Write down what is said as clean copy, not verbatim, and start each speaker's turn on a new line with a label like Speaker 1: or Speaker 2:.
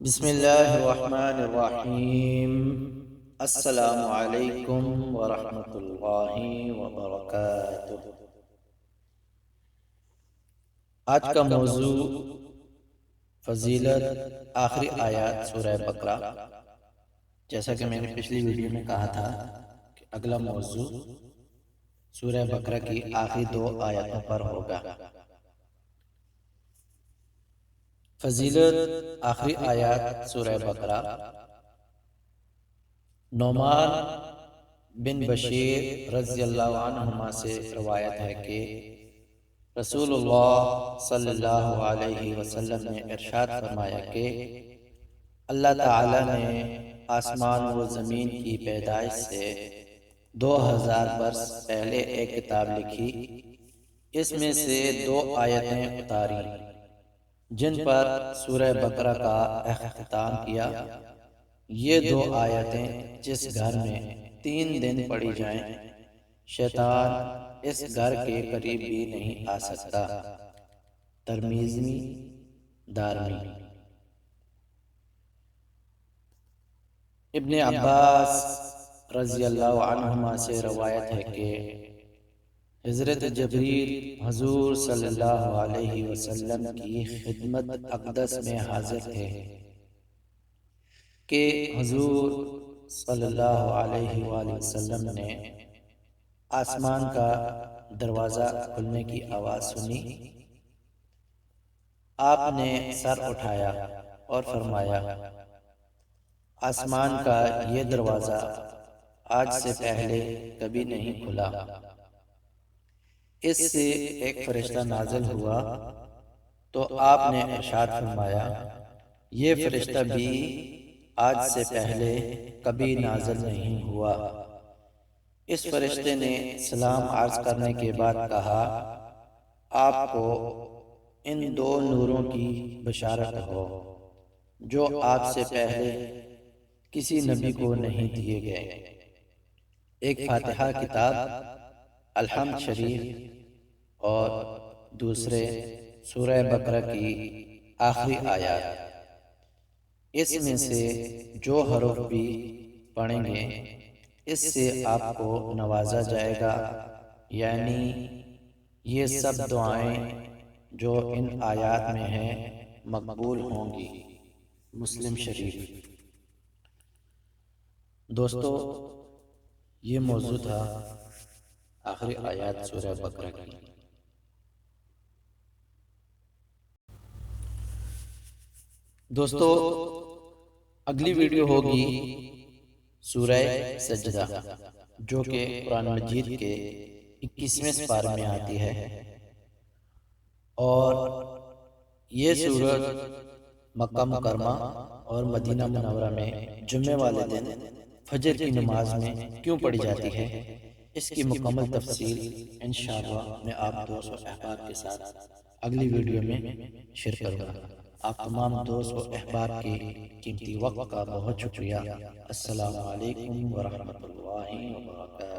Speaker 1: بسم اللہ الرحمن الرحیم۔ السلام علیکم ورحمۃ اللہ وبرکاتہ۔ آج کا موضوع فضیلت آخری آیات سورہ بقرہ۔ جیسا کہ میں نے پچھلی ویڈیو میں کہا تھا کہ اگلا موضوع سورہ بقرہ کی آخری 2 آیاتوں پر ہوگا۔ فضیلت آخری آیات سورہ بقرہ۔ نعمان بن بشیر رضی اللہ عنہما سے روایت ہے کہ رسول اللہ صلی اللہ علیہ وسلم نے ارشاد فرمایا کہ اللہ تعالی نے آسمان و زمین کی پیدائش سے 2000 برس پہلے ایک کتاب لکھی، اس میں سے 2 آیتیں اتاری جن پر سورہ بقرہ کا اختتام کیا۔ یہ 2 آیتیں جس گھر میں 3 دن پڑھی جائیں شیطان اس گھر کے قریب بھی نہیں آ سکتا۔ ترمذی، دارمی۔ ابن عباس رضی اللہ عنہما سے روایت ہے کہ حضرت جبریل حضور صلی اللہ علیہ وسلم کی خدمت اقدس میں حاضر تھے کہ حضور صلی اللہ علیہ وآلہ وسلم نے آسمان کا دروازہ کھلنے کی آواز سنی۔ آپ نے سر اٹھایا اور فرمایا، آسمان کا یہ دروازہ آج سے پہلے کبھی نہیں کھلا۔ اس سے ایک فرشتہ نازل ہوا تو آپ نے ارشاد فرمایا، یہ فرشتہ بھی آج سے پہلے کبھی نازل نہیں ہوا۔ اس فرشتے نے سلام عرض کرنے کے بعد کہا، آپ کو ان 2 نوروں کی بشارت ہو جو آپ سے پہلے کسی نبی کو نہیں دیے گئے، ایک فاتحہ کتاب الحمد شریف اور دوسرے سورہ بقرہ کی آخری آیات۔ اس میں سے جو حروف بھی پڑھیں گے اس سے آپ کو نوازا جائے گا، یعنی یہ سب دعائیں جو ان آیات میں ہیں مقبول ہوں گی۔ مسلم شریف۔ دوستو، یہ موضوع تھا آخری آیات سورہ بقرہ کی۔ دوستو، اگلی ویڈیو ہوگی سورہ سجدہ، جو کہ قرآن مجید کے 21ویں سپارے میں آتی ہے، اور یہ سورت مکہ مکرمہ اور مدینہ منورہ میں جمعے والے دن فجر کی نماز میں کیوں پڑھی جاتی ہے، اس کی مکمل تفصیل انشاءاللہ میں آپ دوست و احباب کے ساتھ اگلی ویڈیو میں شیئر کروں گا۔ آپ تمام دوست و احباب کے قیمتی وقت کا بہت شکریہ۔ السلام علیکم ورحمۃ اللہ وبرکاتہ۔